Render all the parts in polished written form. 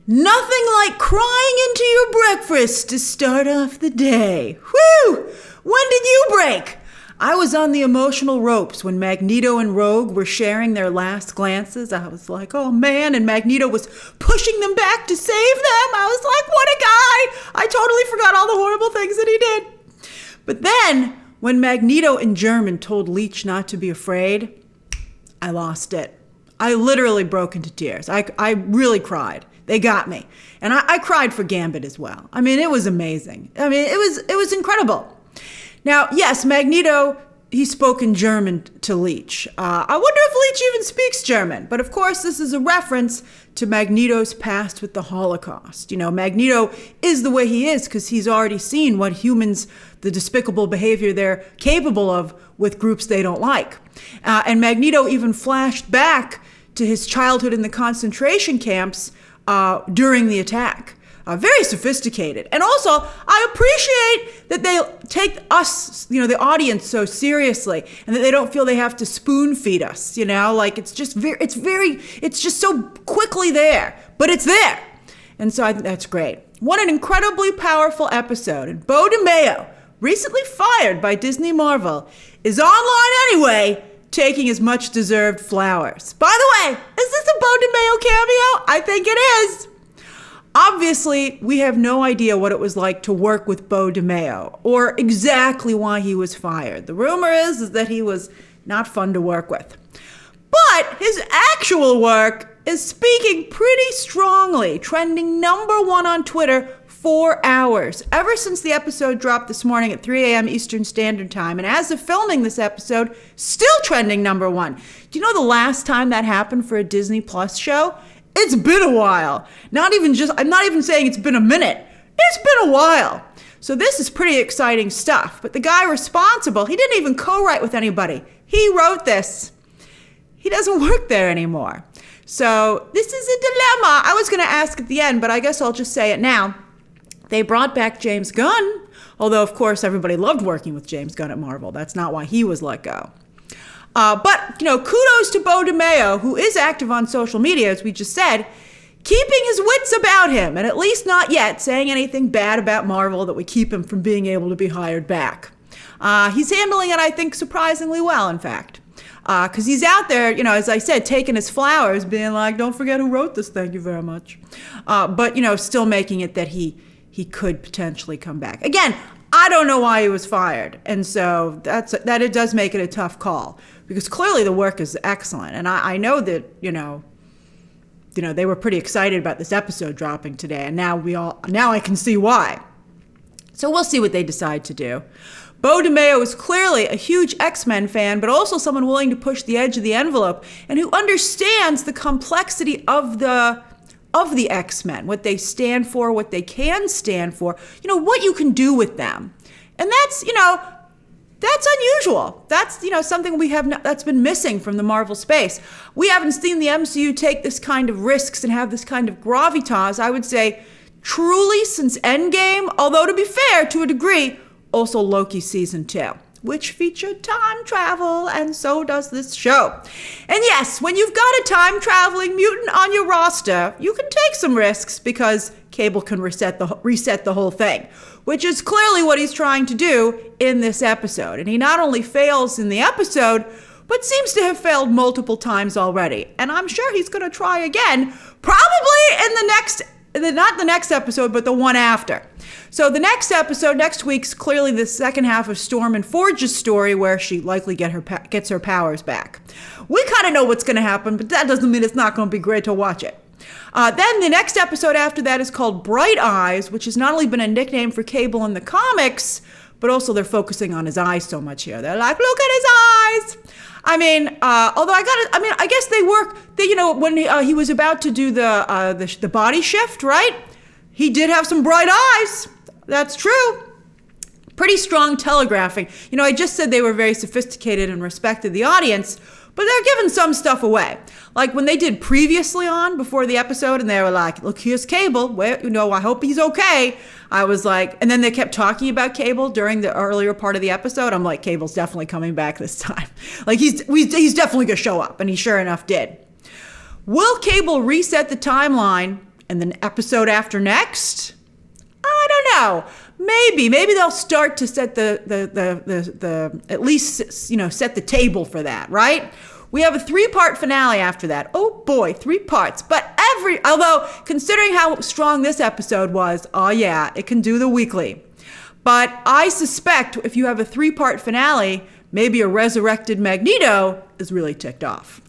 Nothing like crying into your breakfast to start off the day. Whew! When did you break? I was on the emotional ropes when Magneto and Rogue were sharing their last glances. I was like, oh man, and Magneto was pushing them back to save them. I was like, what a guy! I totally forgot all the horrible things that he did. But then, when Magneto in German told Leech not to be afraid, I lost it. I literally broke into tears. I really cried. They got me. And I cried for Gambit as well. I mean, it was amazing. I mean, it was incredible. Now, yes, Magneto, he spoke in German to Leech. I wonder if Leech even speaks German. But of course, this is a reference to Magneto's past with the Holocaust. You know, Magneto is the way he is because he's already seen what humans, the despicable behavior they're capable of with groups they don't like. And Magneto even flashed back to his childhood in the concentration camps during the attack. Very sophisticated. And also, I appreciate that they take us, you know, the audience so seriously and that they don't feel they have to spoon feed us, you know, like it's just so quickly there, but it's there. And so I think that's great. What an incredibly powerful episode. And Beau DeMayo, recently fired by Disney Marvel, is online anyway, taking his much deserved flowers. By the way, is this a Beau DeMayo cameo? I think it is. Obviously, we have no idea what it was like to work with Beau DeMayo or exactly why he was fired. The rumor is that he was not fun to work with. But his actual work is speaking pretty strongly, trending #1 on Twitter 4 hours, ever since the episode dropped this morning at 3 a.m. Eastern Standard Time. And as of filming this episode, still trending #1. Do you know the last time that happened for a Disney Plus show? It's been a while. I'm not even saying it's been a minute. It's been a while. So this is pretty exciting stuff. But the guy responsible, he didn't even co-write with anybody. He wrote this. He doesn't work there anymore. So this is a dilemma. I was going to ask at the end, but I guess I'll just say it now. They brought back James Gunn, although, of course, everybody loved working with James Gunn at Marvel. That's not why he was let go. But, you know, kudos to Beau DeMayo, who is active on social media, as we just said, keeping his wits about him, and at least not yet saying anything bad about Marvel that would keep him from being able to be hired back. He's handling it, I think, surprisingly well, in fact. Because he's out there, you know, as I said, taking his flowers, being like, don't forget who wrote this, thank you very much. But, you know, still making it that he could potentially come back. Again, I don't know why he was fired. And so that it does make it a tough call. Because clearly the work is excellent. And I know that, you know, they were pretty excited about this episode dropping today. And now I can see why. So we'll see what they decide to do. Beau DeMayo is clearly a huge X-Men fan, but also someone willing to push the edge of the envelope and who understands the complexity of the X-Men, what they stand for, what they can stand for, you know, what you can do with them. And that's, you know, that's unusual. That's, you know, something that's been missing from the Marvel space. We haven't seen the MCU take this kind of risks and have this kind of gravitas, I would say, truly since Endgame, although to be fair, to a degree, also Loki season 2, which featured time travel, and so does this show. And yes, when you've got a time-traveling mutant on your roster, you can take some risks because Cable can reset the whole thing, which is clearly what he's trying to do in this episode. And he not only fails in the episode, but seems to have failed multiple times already. And I'm sure he's going to try again, probably in not the next episode, but the one after. So the next episode, next week's clearly the second half of Storm and Forge's story, where she likely gets her powers back. We kind of know what's going to happen, but that doesn't mean it's not going to be great to watch it. Then the next episode after that is called Bright Eyes, which has not only been a nickname for Cable in the comics, but also they're focusing on his eyes so much here. They're like, look at his eyes. I mean, although I guess you know, when he was about to do the body shift, right? He did have some bright eyes. That's true. Pretty strong telegraphing. You know, I just said they were very sophisticated and respected the audience, but they're giving some stuff away. Like when they did previously on before the episode and they were like, look, here's Cable. Well, you know, I hope he's okay. I was like, and then they kept talking about Cable during the earlier part of the episode. I'm like, Cable's definitely coming back this time. Like he's definitely going to show up. And he sure enough did. Will Cable reset the timeline And then episode after next? I don't know. Maybe they'll start to set the at least, you know, set the table for that, right? We have a 3-part finale after that. Oh boy, 3 parts. But although considering how strong this episode was, oh yeah, it can do the weekly. But I suspect if you have a 3-part finale, maybe a resurrected Magneto is really ticked off.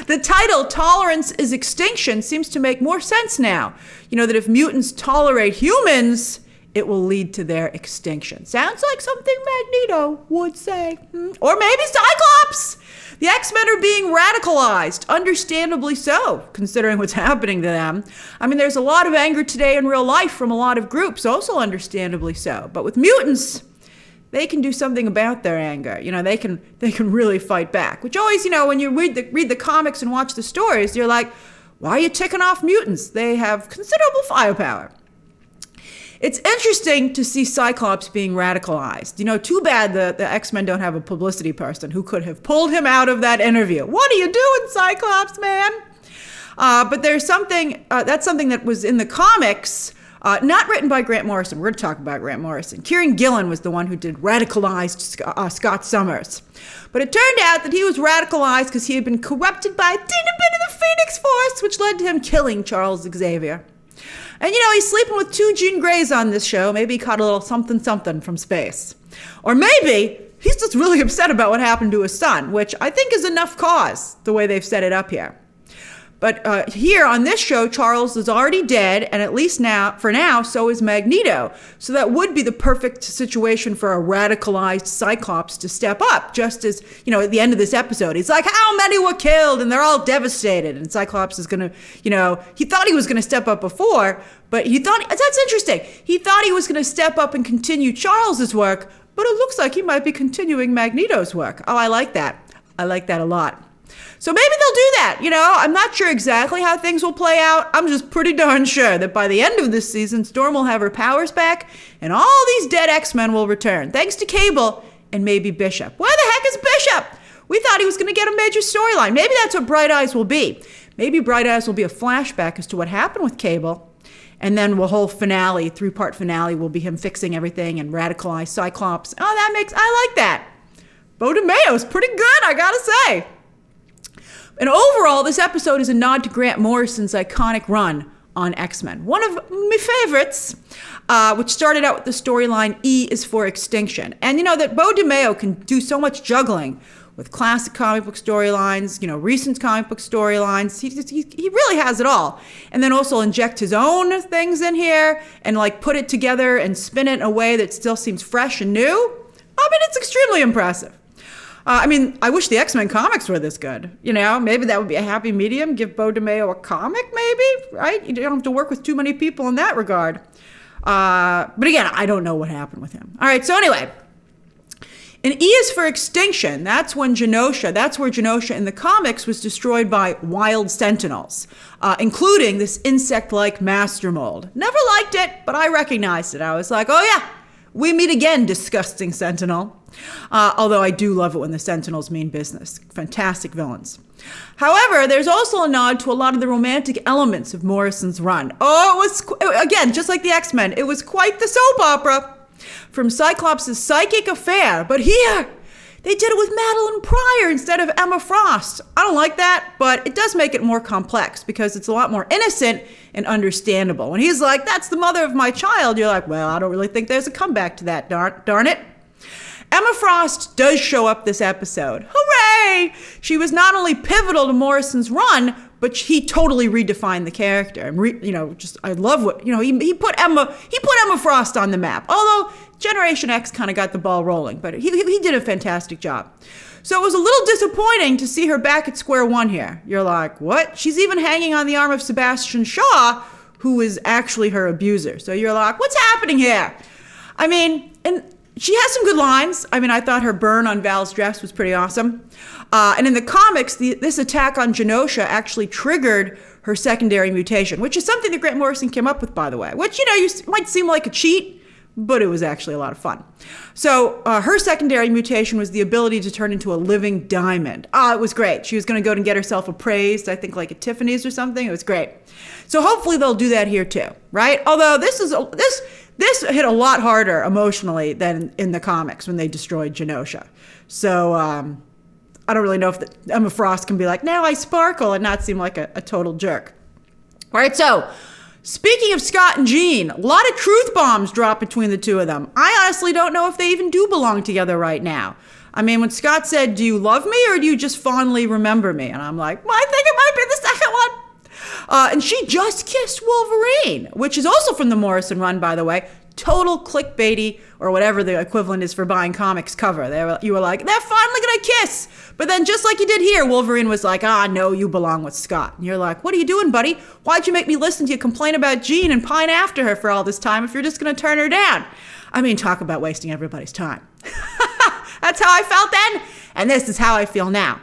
The title, Tolerance is Extinction, seems to make more sense now. You know, that if mutants tolerate humans, it will lead to their extinction. Sounds like something Magneto would say. Or maybe Cyclops! The X-Men are being radicalized, understandably so, considering what's happening to them. I mean, there's a lot of anger today in real life from a lot of groups, also understandably so. But with mutants, they can do something about their anger. You know, they can really fight back. Which always, you know, when you read the comics and watch the stories, you're like, why are you ticking off mutants? They have considerable firepower. It's interesting to see Cyclops being radicalized. You know, too bad the X-Men don't have a publicity person who could have pulled him out of that interview. What are you doing, Cyclops, man? But there's something, that's something that was in the comics, not written by Grant Morrison. We're going to talk about Grant Morrison. Kieran Gillen was the one who did radicalized Scott Summers. But it turned out that he was radicalized because he had been corrupted by a tiny bit of the Phoenix Force, which led to him killing Charles Xavier. And, you know, he's sleeping with 2 Jean Greys on this show. Maybe he caught a little something from space. Or maybe he's just really upset about what happened to his son, which I think is enough cause, the way they've set it up here. But here on this show, Charles is already dead, and at least for now, so is Magneto. So that would be the perfect situation for a radicalized Cyclops to step up, just as, you know, at the end of this episode, he's like, how many were killed? And they're all devastated. And Cyclops is going to, you know, he thought he was going to step up before, but that's interesting. He thought he was going to step up and continue Charles's work, but it looks like he might be continuing Magneto's work. Oh, I like that. I like that a lot. So maybe they'll do that. You know, I'm not sure exactly how things will play out. I'm just pretty darn sure that by the end of this season, Storm will have her powers back and all these dead X-Men will return, thanks to Cable and maybe Bishop. Where the heck is Bishop? We thought he was going to get a major storyline. Maybe that's what Bright Eyes will be. Maybe Bright Eyes will be a flashback as to what happened with Cable. And then the whole finale, 3-part finale, will be him fixing everything and radicalize Cyclops. Oh, I like that. Beau DeMayo's pretty good, I gotta say. And overall, this episode is a nod to Grant Morrison's iconic run on X-Men. One of my favorites, which started out with the storyline E is for Extinction. And you know that Beau DeMayo can do so much juggling with classic comic book storylines, you know, recent comic book storylines. He really has it all. And then also inject his own things in here and like put it together and spin it in a way that still seems fresh and new. I mean, it's extremely impressive. I mean, I wish the X-Men comics were this good. You know, maybe that would be a happy medium. Give Beau DeMayo a comic, maybe, right? You don't have to work with too many people in that regard. But again, I don't know what happened with him. All right, so anyway, in E is for Extinction, that's where Genosha in the comics was destroyed by wild Sentinels, including this insect-like master mold. Never liked it, but I recognized it. I was like, oh yeah, we meet again, disgusting Sentinel. Although I do love it when the Sentinels mean business. Fantastic villains. However, there's also a nod to a lot of the romantic elements of Morrison's run. Oh, it was, again, just like the X-Men, it was quite the soap opera. From Cyclops' psychic affair, but here, they did it with Madelyne Pryor instead of Emma Frost. I don't like that, but it does make it more complex because it's a lot more innocent and understandable. When he's like, that's the mother of my child, you're like, well, I don't really think there's a comeback to that, darn it. Emma Frost does show up this episode. Hooray! She was not only pivotal to Morrison's run, but he totally redefined the character. And I love what, he put Emma Frost on the map. Although Generation X kind of got the ball rolling, but he did a fantastic job. So it was a little disappointing to see her back at square one here. You're like, what? She's even hanging on the arm of Sebastian Shaw, who is actually her abuser. So you're like, what's happening here? I mean, and she has some good lines. I mean, I thought her burn on Val's dress was pretty awesome. And in the comics, this attack on Genosha actually triggered her secondary mutation, which is something that Grant Morrison came up with, by the way. Which, you might seem like a cheat, but it was actually a lot of fun. So her secondary mutation was the ability to turn into a living diamond. It was great. She was going to go and get herself appraised, I think like at Tiffany's or something. It was great. So hopefully they'll do that here too, right? Although this hit a lot harder emotionally than in the comics when they destroyed Genosha. So I don't really know if Emma Frost can be like, now I sparkle and not seem like a total jerk. All right, so speaking of Scott and Jean, a lot of truth bombs dropped between the two of them. I honestly don't know if they even do belong together right now. I mean, when Scott said, do you love me or do you just fondly remember me? And I'm like, well, I think it might be the second one. And she just kissed Wolverine, which is also from the Morrison run, by the way. Total clickbaity, or whatever the equivalent is for buying comics cover. You were like, they're finally gonna kiss. But then just like you did here, Wolverine was like, no, you belong with Scott. And you're like, what are you doing, buddy? Why'd you make me listen to you complain about Jean and pine after her for all this time if you're just gonna turn her down? I mean, talk about wasting everybody's time. That's how I felt then, and this is how I feel now.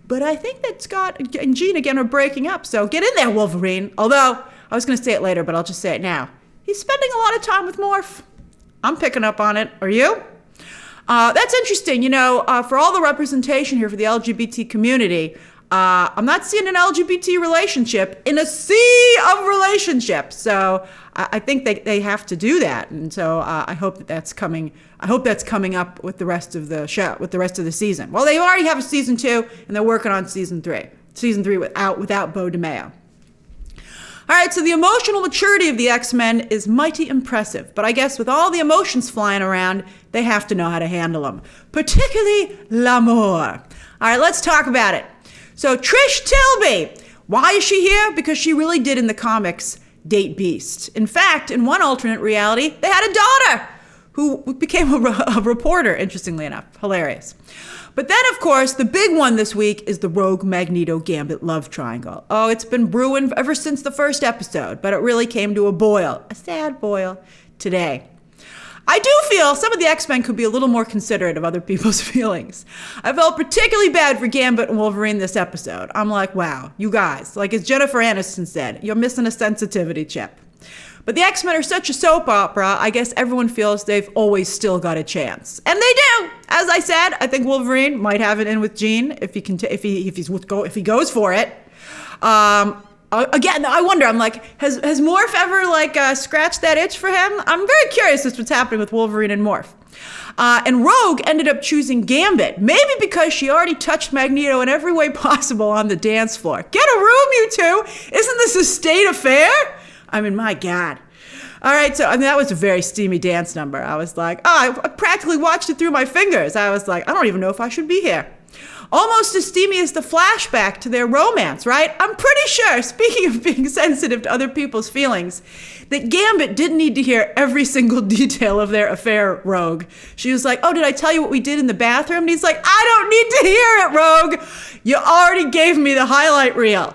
But I think that Scott and Jean again are breaking up, so get in there, Wolverine. Although, I was gonna say it later, but I'll just say it now. He's spending a lot of time with Morph. I'm picking up on it. Are you? That's interesting. For all the representation here for the LGBT community, I'm not seeing an LGBT relationship in a sea of relationships. So I think they have to do that. And so I hope that's coming. I hope that's coming up with the rest of the show, with the rest of the season. Well, they already have a season 2, and they're working on season 3. Season 3 without Beau DeMayo. All right, so the emotional maturity of the X-Men is mighty impressive, but I guess with all the emotions flying around, they have to know how to handle them, particularly l'amour. All right, let's talk about it. So Trish Tilby, why is she here? Because she really did in the comics date Beast. In fact, in one alternate reality, they had a daughter who became a reporter, interestingly enough. Hilarious. But then, of course, the big one this week is the Rogue Magneto Gambit love triangle. Oh, it's been brewing ever since the first episode, but it really came to a boil, a sad boil, today. I do feel some of the X-Men could be a little more considerate of other people's feelings. I felt particularly bad for Gambit and Wolverine this episode. I'm like, wow, you guys, like as Jennifer Aniston said, you're missing a sensitivity chip. But the X-Men are such a soap opera, I guess everyone feels they've always still got a chance. And they do! As I said, I think Wolverine might have it in with Jean if he goes for it. Again, I wonder, I'm like, has Morph ever scratched that itch for him? I'm very curious as to what's happening with Wolverine and Morph. And Rogue ended up choosing Gambit, maybe because she already touched Magneto in every way possible on the dance floor. Get a room, you two! Isn't this a state affair? I mean, my God. All right, so that was a very steamy dance number. I was like, I practically watched it through my fingers. I was like, I don't even know if I should be here. Almost as steamy as the flashback to their romance, right? I'm pretty sure, speaking of being sensitive to other people's feelings, that Gambit didn't need to hear every single detail of their affair, Rogue. She was like, did I tell you what we did in the bathroom? And he's like, I don't need to hear it, Rogue. You already gave me the highlight reel.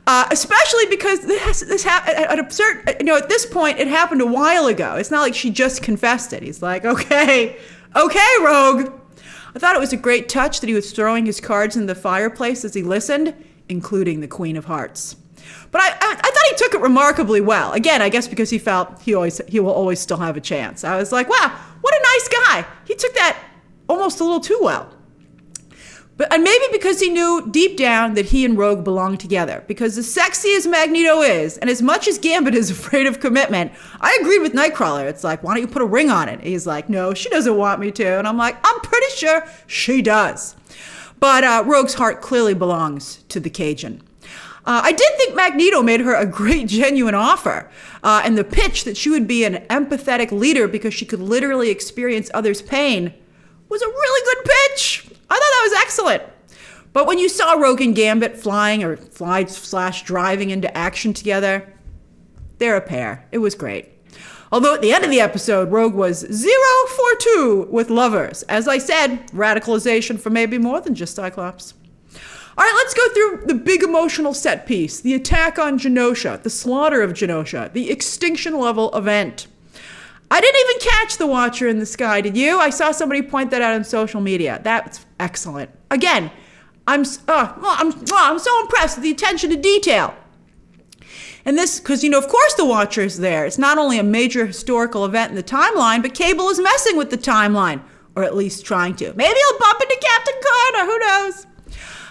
Especially because this happened at this point, it happened a while ago. It's not like she just confessed it. He's like, okay, Rogue. I thought it was a great touch that he was throwing his cards in the fireplace as he listened, including the Queen of Hearts. But I thought he took it remarkably well. Again, I guess because he felt he will always still have a chance. I was like, wow, what a nice guy. He took that almost a little too well. And maybe because he knew deep down that he and Rogue belonged together. Because as sexy as Magneto is, and as much as Gambit is afraid of commitment, I agreed with Nightcrawler. It's like, why don't you put a ring on it? He's like, no, she doesn't want me to. And I'm like, I'm pretty sure she does. But Rogue's heart clearly belongs to the Cajun. I did think Magneto made her a great, genuine offer. And the pitch that she would be an empathetic leader because she could literally experience others' pain was a really good pitch. I thought that was excellent. But when you saw Rogue and Gambit driving into action together, they're a pair. It was great. Although at the end of the episode, Rogue was 0 for 2 with lovers. As I said, radicalization for maybe more than just Cyclops. All right, let's go through the big emotional set piece, the attack on Genosha, the slaughter of Genosha, the Extinction level event. I didn't even catch the Watcher in the sky, did you? I saw somebody point that out on social media. That's excellent. Again, I'm so impressed with the attention to detail. And this, because, of course the Watcher's there. It's not only a major historical event in the timeline, but Cable is messing with the timeline, or at least trying to. Maybe he'll bump into Captain Carter, who knows?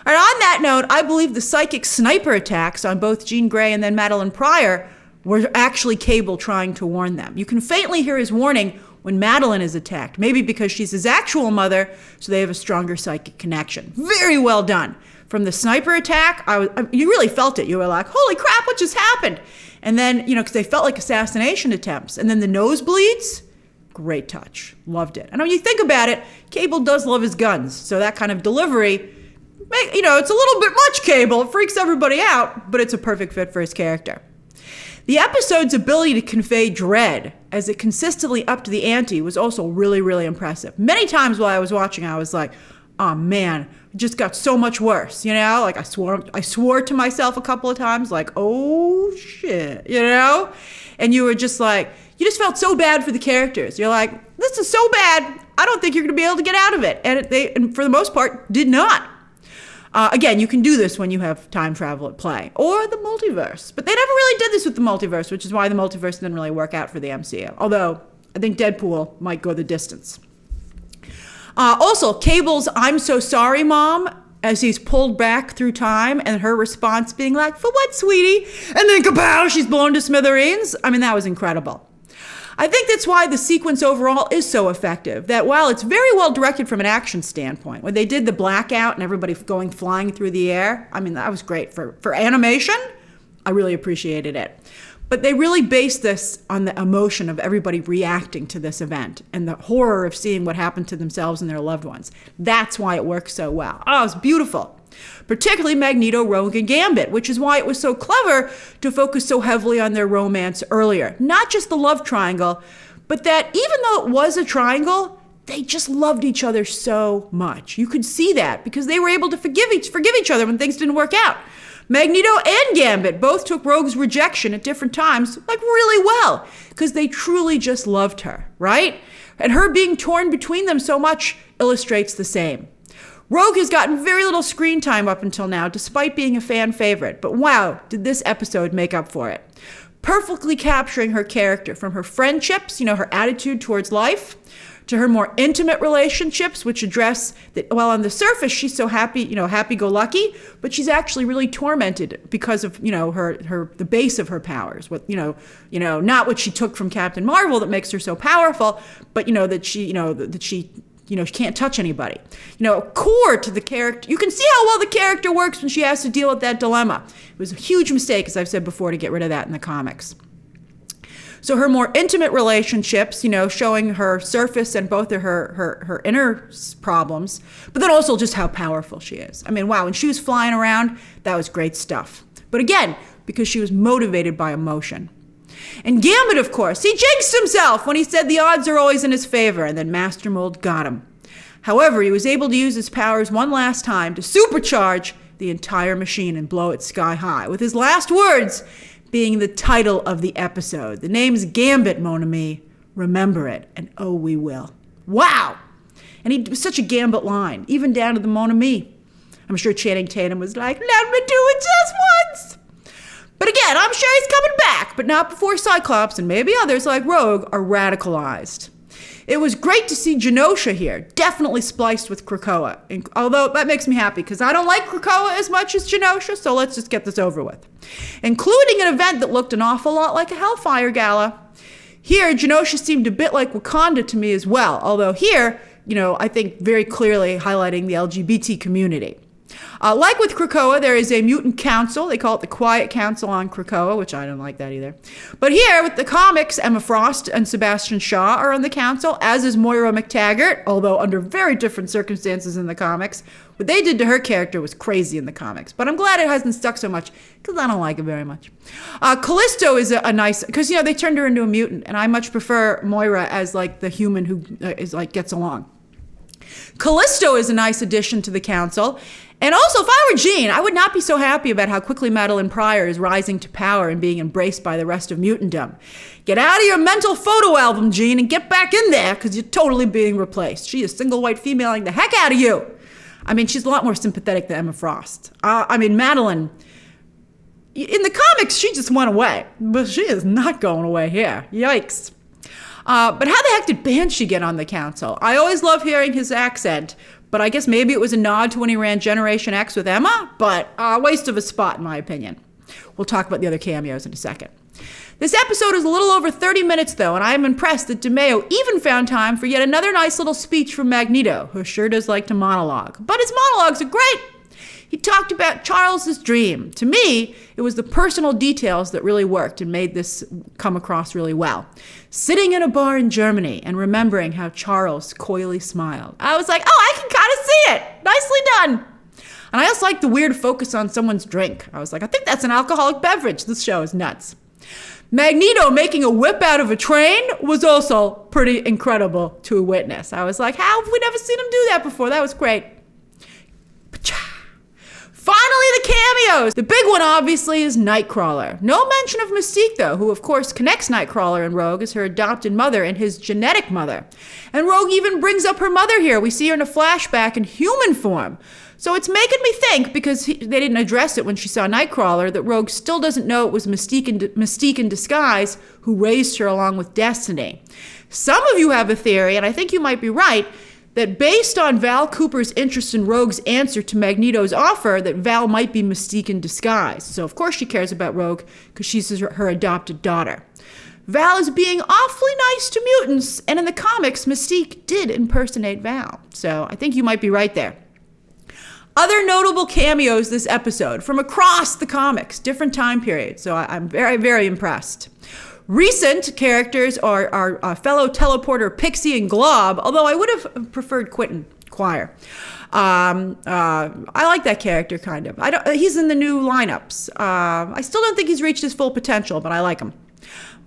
All right, on that note, I believe the psychic sniper attacks on both Jean Grey and then Madelyne Pryor were actually Cable trying to warn them. You can faintly hear his warning when Madelyne is attacked, maybe because she's his actual mother, so they have a stronger psychic connection. Very well done. From the sniper attack, you really felt it. You were like, holy crap, what just happened? And then, because they felt like assassination attempts. And then the nosebleeds, great touch. Loved it. And when you think about it, Cable does love his guns. So that kind of delivery, it's a little bit much Cable. It freaks everybody out, but it's a perfect fit for his character. The episode's ability to convey dread as it consistently upped the ante was also really, really impressive. Many times while I was watching, I was like, oh man, it just got so much worse, Like I swore to myself a couple of times, like, oh shit, And you were just like, you just felt so bad for the characters. You're like, this is so bad, I don't think you're gonna be able to get out of it. And and for the most part, did not. Again, you can do this when you have time travel at play, or the multiverse. But they never really did this with the multiverse, which is why the multiverse didn't really work out for the MCU. Although, I think Deadpool might go the distance. Also, Cable's "I'm so sorry, Mom," as he's pulled back through time, and her response being like, "For what, sweetie?" And then kapow, she's blown to smithereens. I mean, that was incredible. I think that's why the sequence overall is so effective, that while it's very well directed from an action standpoint, when they did the blackout and everybody going flying through the air, I mean, that was great. For animation, I really appreciated it. But they really based this on the emotion of everybody reacting to this event and the horror of seeing what happened to themselves and their loved ones. That's why it works so well. Oh, it's beautiful. Particularly Magneto, Rogue, and Gambit, which is why it was so clever to focus so heavily on their romance earlier. Not just the love triangle, but that even though it was a triangle, they just loved each other so much. You could see that because they were able to forgive each other when things didn't work out. Magneto and Gambit both took Rogue's rejection at different times, like really well, because they truly just loved her, right? And her being torn between them so much illustrates the same. Rogue has gotten very little screen time up until now, despite being a fan favorite. But wow, did this episode make up for it. Perfectly capturing her character from her friendships, her attitude towards life, to her more intimate relationships, which address that while on the surface she's so happy, happy-go-lucky, but she's actually really tormented because of, the base of her powers. What, not what she took from Captain Marvel that makes her so powerful, but, that she she can't touch anybody. Core to the character. You can see how well the character works when she has to deal with that dilemma. It was a huge mistake, as I've said before, to get rid of that in the comics. So her more intimate relationships, showing her surface and both of her inner problems, but then also just how powerful she is. I mean, wow, when she was flying around, that was great stuff. But again, because she was motivated by emotion. And Gambit, of course, he jinxed himself when he said the odds are always in his favor, and then Master Mold got him. However, he was able to use his powers one last time to supercharge the entire machine and blow it sky high, with his last words being the title of the episode. The name's Gambit, mon ami. Remember it, and oh, we will. Wow! And he was such a Gambit line, even down to the mon ami. I'm sure Channing Tatum was like, let me do it just once! But again, I'm sure he's coming back, but not before Cyclops and maybe others like Rogue are radicalized. It was great to see Genosha here, definitely spliced with Krakoa. Although that makes me happy because I don't like Krakoa as much as Genosha, so let's just get this over with. Including an event that looked an awful lot like a Hellfire Gala. Here, Genosha seemed a bit like Wakanda to me as well, although here, I think very clearly highlighting the LGBT community. Like with Krakoa, there is a mutant council. They call it the Quiet Council on Krakoa, which I don't like that either. But here, with the comics, Emma Frost and Sebastian Shaw are on the council, as is Moira McTaggart, although under very different circumstances in the comics. What they did to her character was crazy in the comics. But I'm glad it hasn't stuck so much, because I don't like it very much. Callisto is a nice, because, they turned her into a mutant, and I much prefer Moira as, the human who gets along. Callisto is a nice addition to the council. And also, if I were Jean, I would not be so happy about how quickly Madelyne Pryor is rising to power and being embraced by the rest of mutantdom. Get out of your mental photo album, Jean, and get back in there, because you're totally being replaced. She is single white femaling the heck out of you. I mean, she's a lot more sympathetic than Emma Frost. Madelyne, In the comics, she just went away, but she is not going away here. Yikes. But how the heck did Banshee get on the council? I always love hearing his accent, but I guess maybe it was a nod to when he ran Generation X with Emma, but a waste of a spot in my opinion. We'll talk about the other cameos in a second. This episode is a little over 30 minutes though, and I am impressed that DeMayo even found time for yet another nice little speech from Magneto, who sure does like to monologue. But his monologues are great. He talked about Charles's dream. To me, it was the personal details that really worked and made this come across really well. Sitting in a bar in Germany and remembering how Charles coyly smiled. I was like, oh, I can kind of see it. Nicely done. And I also like the weird focus on someone's drink. I was like, I think that's an alcoholic beverage. This show is nuts. Magneto making a whip out of a train was also pretty incredible to witness. I was like, how have we never seen him do that before? That was great. Finally, the cameos. The big one, obviously, is Nightcrawler. No mention of Mystique, though, who, of course, connects Nightcrawler and Rogue as her adopted mother and his genetic mother. And Rogue even brings up her mother here. We see her in a flashback in human form. So it's making me think, because they didn't address it when she saw Nightcrawler, that Rogue still doesn't know it was Mystique in disguise who raised her along with Destiny. Some of you have a theory, and I think you might be right, that based on Val Cooper's interest in Rogue's answer to Magneto's offer, that Val might be Mystique in disguise. So of course she cares about Rogue because she's her adopted daughter. Val is being awfully nice to mutants, and in the comics, Mystique did impersonate Val. So I think you might be right there. Other notable cameos this episode from across the comics, different time periods. So I'm very, very impressed. Recent characters are our fellow teleporter Pixie and Glob, although I would have preferred Quentin Quire. I like that character kind of. He's in the new lineups. I still don't think he's reached his full potential, but I like him.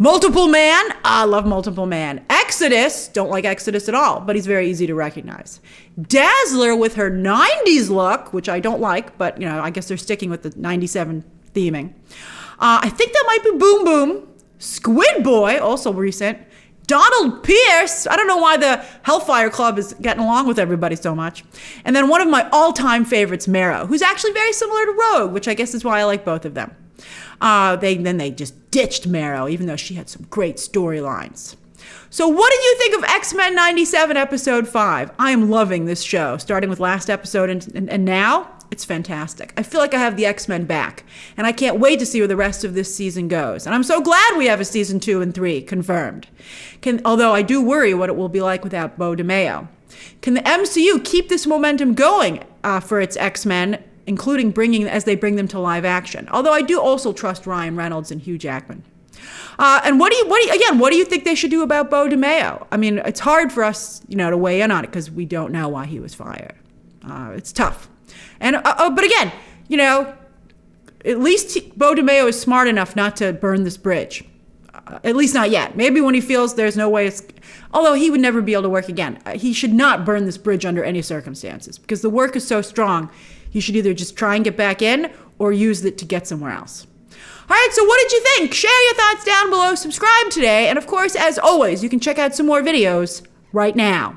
Multiple Man, I love Multiple Man. Exodus, don't like Exodus at all, but he's very easy to recognize. Dazzler with her 90s look, which I don't like, but I guess they're sticking with the 97 theming. I think that might be Boom Boom. Squid Boy, also recent. Donald Pierce. I don't know why the Hellfire Club is getting along with everybody so much. And then one of my all-time favorites, Marrow, who's actually very similar to Rogue, which I guess is why I like both of them. They just ditched Marrow, even though she had some great storylines. So what did you think of X-Men 97 episode 5? I am loving this show, starting with last episode and now. It's fantastic. I feel like I have the X-Men back, and I can't wait to see where the rest of this season goes. And I'm so glad we have a season 2 and 3 confirmed. Although I do worry what it will be like without Beau DeMayo. Can the MCU keep this momentum going for its X-Men, including as they bring them to live action? Although I do also trust Ryan Reynolds and Hugh Jackman. And what do you think they should do about Beau DeMayo? I mean, it's hard for us, to weigh in on it because we don't know why he was fired. It's tough. And but again, at least Beau DeMayo is smart enough not to burn this bridge. At least not yet. Maybe when he feels there's no way although he would never be able to work again. He should not burn this bridge under any circumstances because the work is so strong. He should either just try and get back in or use it to get somewhere else. All right, so what did you think? Share your thoughts down below. Subscribe today. And of course, as always, you can check out some more videos right now.